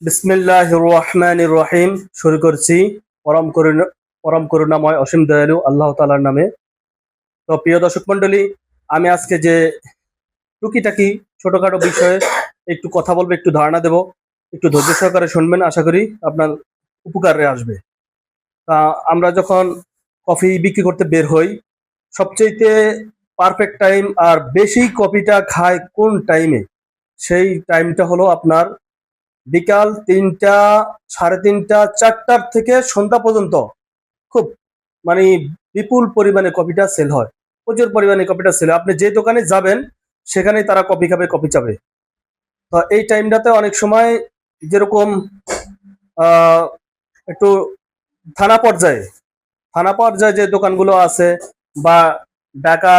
বিসমিল্লাহির রহমানির রহিম। শুরু করছি পরম করুণাময় অসীম দয়ালু আল্লাহ তাআলার নামে। তো প্রিয় দর্শক মণ্ডলী, আমি আজকে যে টুকিটাকি ছোটখাটো বিষয়ে একটু কথা বলবো, একটু ধারণা দেব, একটু ধৈর্য সহকারে শুনবেন, আশা করি আপনার উপকারে আসবে। তা আমরা যখন কফি বিক্রি করতে বের হই, সবচেয়ে পারফেক্ট টাইম আর বেশি কফিটা খায় কোন টাইমে, সেই টাইমটা হলো আপনার বিকাল ৩টা, ৩:৩০, ৪টার থেকে সন্ধ্যা পর্যন্ত। খুব মানে বিপুল পরিমাণে কপিটা সেল হয়, প্রচুর পরিমাণে কপিটা সেল হয়। আপনি যে দোকানে যাবেন সেখানেই তারা কপি খাবে, কপি চাবে। তো এই টাইমটাতে অনেক সময় যেরকম আহ, একটু থানা পর্যায়ে থানা পর্যায়ে যে দোকানগুলো আছে বা ঢাকা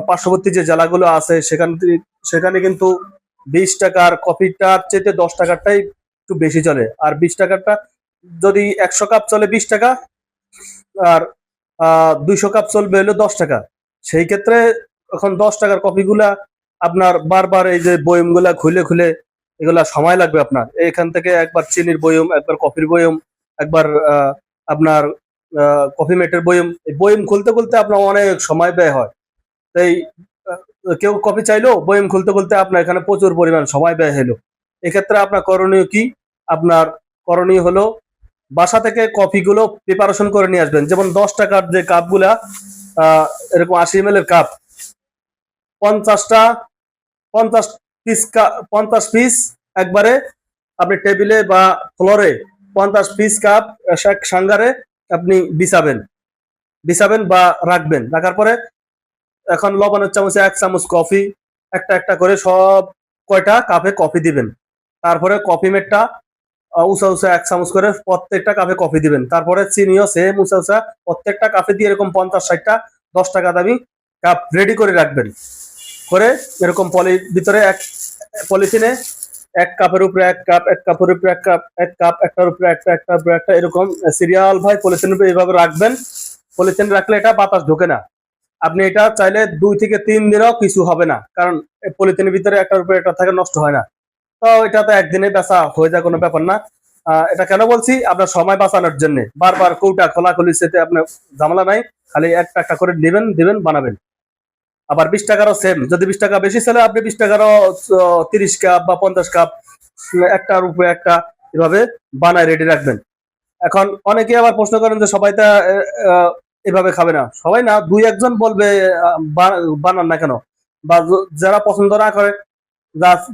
পার্শ্ববর্তী যে জেলাগুলো আছে সেখানে কিন্তু 20 টাকার কফিটার চেয়ে 10 টাকারটাই একটু বেশি চলে। আর 20 টাকারটা যদি 100 কাপ চলে 20 টাকা, আর 200 কাপ চলবে হলো 10 টাকা। সেই ক্ষেত্রে এখন 10 টাকার কফিগুলা আপনার বারবার এই যে বয়মগুলা খুলে খুলে এগুলা সময় লাগবে আপনার। এখান থেকে একবার চিনির বয়ম, একবার কফির বয়ম, একবার আপনার কফি মেটের বয়ম, এই বয়ম খুলতে খুলতে আপনার অনেক সময় ব্যয় হয়। তাই কেউ কফি চাইলো, বয়ম খুলতে খুলতে আপনার এখানে প্রচুর পরিমাণ সময় ব্যয় হলো। এক্ষেত্রে আপনার করণীয় কি? আপনার করণীয় হলো বাসা থেকে কফিগুলো প্রিপারেশন করে নিয়ে আসবেন। যেমন 10 টাকার যে কাপগুলা, এরকম 80 ml এর কাপ, 50টা 50 পিস, 50 পিস একবারে আপনি টেবিলে বা ফ্লোরে 50 পিস কাপ এক সাঙ্গারে আপনি বিছাবেন বা রাখবেন। রাখার পরে এখন লবণের চামচে 1 চামচ কফি, একটা একটা করে সব কয়টা কাপে কফি দিবেন। তারপরে কফি মেটটা উঁচা উঁচা 1 চামচ করে প্রত্যেকটা কাপে কফি দিবেন। তারপরে চিনিও সেম উঁচা উঁচা প্রত্যেকটা কাপে দিয়ে এরকম 50-60টা 10 টাকা দামি কাপ রেডি করে রাখবেন। করে এরকম ভিতরে এক পলিথিনে 1 কাপের উপরে 1 কাপ, 1 কাপের উপরে 1 কাপ, 1 কাপ, একটার উপরে একটা, একটার উপরে একটা, এরকম সিরিয়াল ভাই পলিথিনের উপরে এইভাবে রাখবেন। পলিথিন রাখলে এটা বাতাস ঢোকে না। আপনি এটা চাইলে 2 থেকে 3 দিনও কিছু হবে না, কারণ পলিথিনের ভিতরে একটার উপরে একটা থাকে, নষ্ট হয় না। তো এটা তো একদিনে বেচা হয়ে যায়, কোনো ব্যাপার না। এটা কেন বলছি? আপনার সময় বাঁচানোর জন্য। বারবার কৌটা খোলাখুলি সেতে আপনার ঝামেলা নাই, খালি একটা একটা করে দিবেন বানাবেন। আবার 20 টাকারও সেম, যদি 20 টাকা বেশি চলে আপনি 20 টাকারও 30 কাপ বা 50 কাপ একটার উপরে একটা এভাবে বানায় রেডি রাখবেন। এখন অনেকে আবার প্রশ্ন করেন যে সবাই তা এভাবে খাবে না। সবাই না, 2-1 জন বলবে বানান না কেন, বা যারা পছন্দ না করে,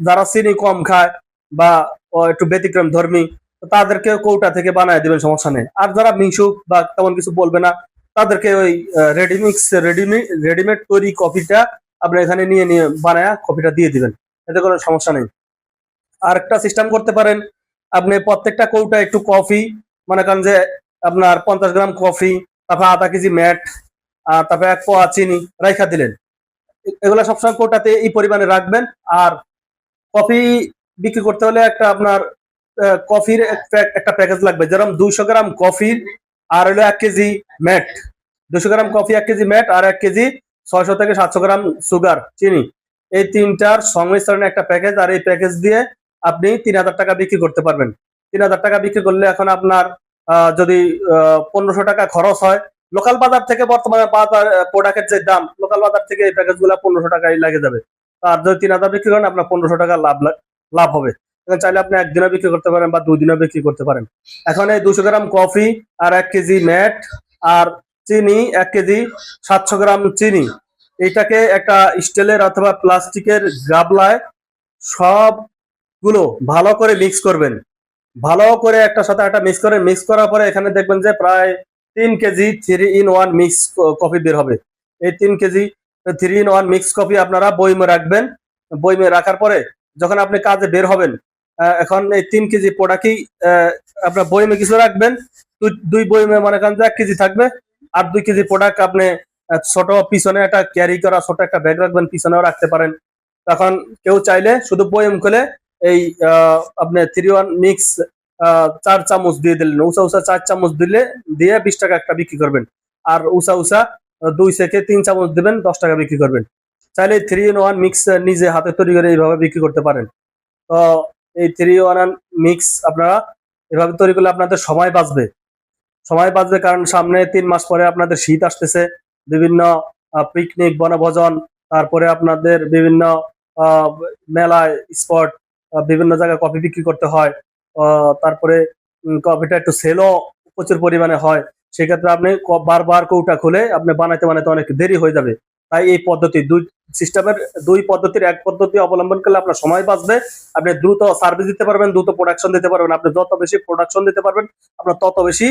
যারা চিনি কম খায় বা একটু ব্যতিক্রম ধর্মী, তাদেরকে কৌটা থেকে বানায় দিবেন, সমস্যা নেই। আর যারা মিশুক বা তেমন কিছু বলবে না, তাদেরকে ওই রেডিমেড তৈরি কফিটা আপনি এখানে নিয়ে বানায় কফিটা দিয়ে দিবেন, এতে কোনো সমস্যা নেই। আর একটা সিস্টেম করতে পারেন, আপনি প্রত্যেকটা কৌটা একটু কফি, মনে করেন যে আপনার 50 গ্রাম কফি, তারপর আধা কেজি ম্যাট, আর তারপর 1 পোয়া চিনি রাইখা দিলেন। এগুলা সবসময় কৌটাতে এই পরিমাণে রাখবেন। আর কফি বিক্রি করতে হলে একটা আপনার কফির একটা প্যাকেজ লাগবে, যেরকম 200 গ্রাম কফির আর হলো 1 কেজি ম্যাট। 200 গ্রাম কফি, 1 কেজি ম্যাট, আর 1 কেজি 600 থেকে 700 গ্রাম সুগার, চিনি, এই তিনটার সংমিশ্রণে একটা প্যাকেজ। আর এই প্যাকেজ দিয়ে আপনি 3,000 টাকা বিক্রি করতে পারবেন। 3,000 টাকা বিক্রি করলে এখন আপনার যদি 1500 টাকা খরচ হয়, লোকাল বাজার থেকে বর্তমানে বাজার প্রোডাক্টের যে দাম, লোকাল বাজার থেকে এই প্যাকেজ গুলা 1500 টাকাই লাগে যাবে। আর যদি 3,000 বিক্রি করেন, আপনার 1500 টাকা লাভ হবে। চাইলে আপনি একদিনও বিক্রি করতে পারেন বা 2 দিনও বিক্রি করতে পারেন। এখন এই 200 গ্রাম কফি আর 1 কেজি ম্যাট আর চিনি, 1 কেজি 700 গ্রাম চিনি, এইটাকে একটা স্টিলের অথবা প্লাস্টিকের গাবলায় সবগুলো ভালো করে মিক্স করবেন। ভালো করে একটা সাথে একটা মিক্স করার পরে এখানে দেখবেন যে প্রায় 3 কেজি 3-in-1 মিক্স কফি বের হবে। এই 3 কেজি 3-in-1 মিক্স কফি আপনারা বইমে রাখবেন। বইমে রাখার পরে যখন আপনি কাজে বের হবেন, এখন এই 3 কেজি প্রোডাক্টই আপনার বইমে কিছু রাখবেন। দুই বইমে মনে করেন যে 1 কেজি থাকবে, আর 2 কেজি প্রোডাক্ট আপনি ছোট পিছনে একটা ক্যারি করা ছোট একটা ব্যাগ রাখবেন, পিছনেও রাখতে পারেন। তখন কেউ চাইলে শুধু বইম খুলে এই আপনি 3-in-1 মিক্স 4 চামচ দিয়ে দিলেন, উঁচা উঁচা 4 চামচ দিয়ে 20 টাকা একটা বিক্রি করবেন। আর উঁচা উঁচা 2 থেকে 3 চামচ দিবেন, 10 টাকা বিক্রি করবেন। চাইলে 3-in-1 মিক্স নিজে হাতে তৈরি করে এইভাবে বিক্রি করতে পারেন। তো এই 3-in-1 মিক্স আপনারা এভাবে তৈরি করলে আপনাদের সময় বাঁচবে, কারণ সামনে 3 মাস পরে আপনাদের শীত আসতেছে, বিভিন্ন পিকনিক বনভোজন, তারপরে আপনাদের বিভিন্ন মেলায় স্পট, বিভিন্ন জায়গায় কফি বিক্রি করতে হয়, তারপরে কফিটা একটু সেলও প্রচুর পরিমাণে হয়, সেক্ষেত্রে আপনি বারবার কৌটা খুলে আপনি বানাইতে অনেক দেরি হয়ে যাবে। তাই এই পদ্ধতি দুই পদ্ধতির এক পদ্ধতি অবলম্বন করলে আপনার সময় বাঁচবে, আপনি দ্রুত সার্ভিস দিতে পারবেন, দ্রুত প্রোডাকশন দিতে পারবেন। আপনি যত বেশি প্রোডাকশন দিতে পারবেন আপনার তত বেশি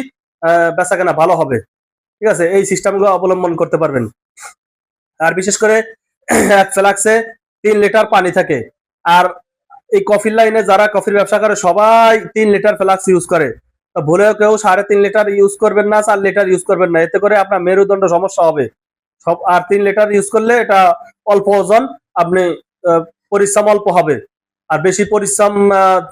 বেচাকেনা ভালো হবে। ঠিক আছে, এই সিস্টেমগুলো অবলম্বন করতে পারবেন। আর বিশেষ করে এক ফ্লাক্সে 3 লিটার পানি থাকে, আর এই কফির লাইনে যারা কফির ব্যবসা করে সবাই 3 লিটার ফ্লাক্স ইউজ করে। তো ভুলেও কেউ 3.5 লিটার ইউজ করবেন না, 4 লিটার ইউজ করবেন না, এতে করে আপনার মেরুদণ্ড সমস্যা হবে। আর 3 লিটার ইউজ করলে এটা অল্প ওজন, আপনি পরিশ্রম অল্প হবে। আর বেশি পরিশ্রম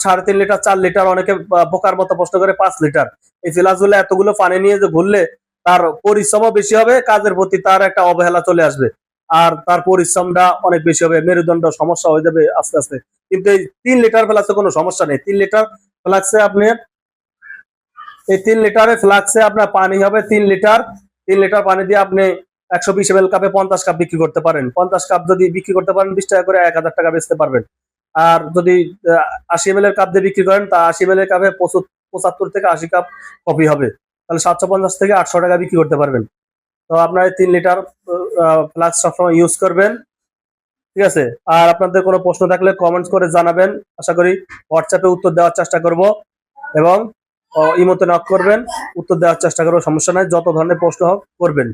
3.5 লিটার 4 লিটার, অনেকে বোকার মতো প্রশ্ন করে 5 লিটার। এই ফ্লাক্সগুলো এতগুলো পানি নিয়ে যে ঘুরলে তার পরিশ্রমও বেশি হবে, কাজের প্রতি তার একটা অবহেলা চলে আসবে, আর তার পরিশ্রমটা অনেক বেশি হবে, মেরুদণ্ড সমস্যা হয়ে যাবে আস্তে আস্তে। কিন্তু এই 3 লিটার ফ্লাক্সে কোনো সমস্যা নেই। 3 লিটার ফ্লাক্সে আপনি এই 3 লিটারের ফ্লাক্সে আপনার পানি হবে 3 লিটার। 3 লিটার পানি দিয়ে আপনি 120 ml কাপে 50 কাপ বিক্রি করতে পারেন। 50 কাপ যদি বিক্রি করতে পারেন 20 টাকা করে 1000 টাকা বেচতে পারবেন। আর যদি 80 ml এর কাপ দিয়ে বিক্রি করেন তা 80 ml এর কাপে 75 থেকে 80 কাপ কফি হবে, তাহলে 750 থেকে 800 টাকা বিক্রি করতে পারবেন। তো আপনার 3 লিটার ফ্লাক্স সবসময় ইউজ করবেন। ঠিক আছে, আর আপনাদের কোনো প্রশ্ন থাকলে কমেন্টস করে জানাবেন, আশা করি হোয়াটসঅ্যাপে উত্তর দেওয়ার চেষ্টা করব, এবং ইমোতে নক করবেন, উত্তর দেওয়ার চেষ্টা করবো, সমস্যা নাই, যত ধরনের প্রশ্ন হোক করবেন।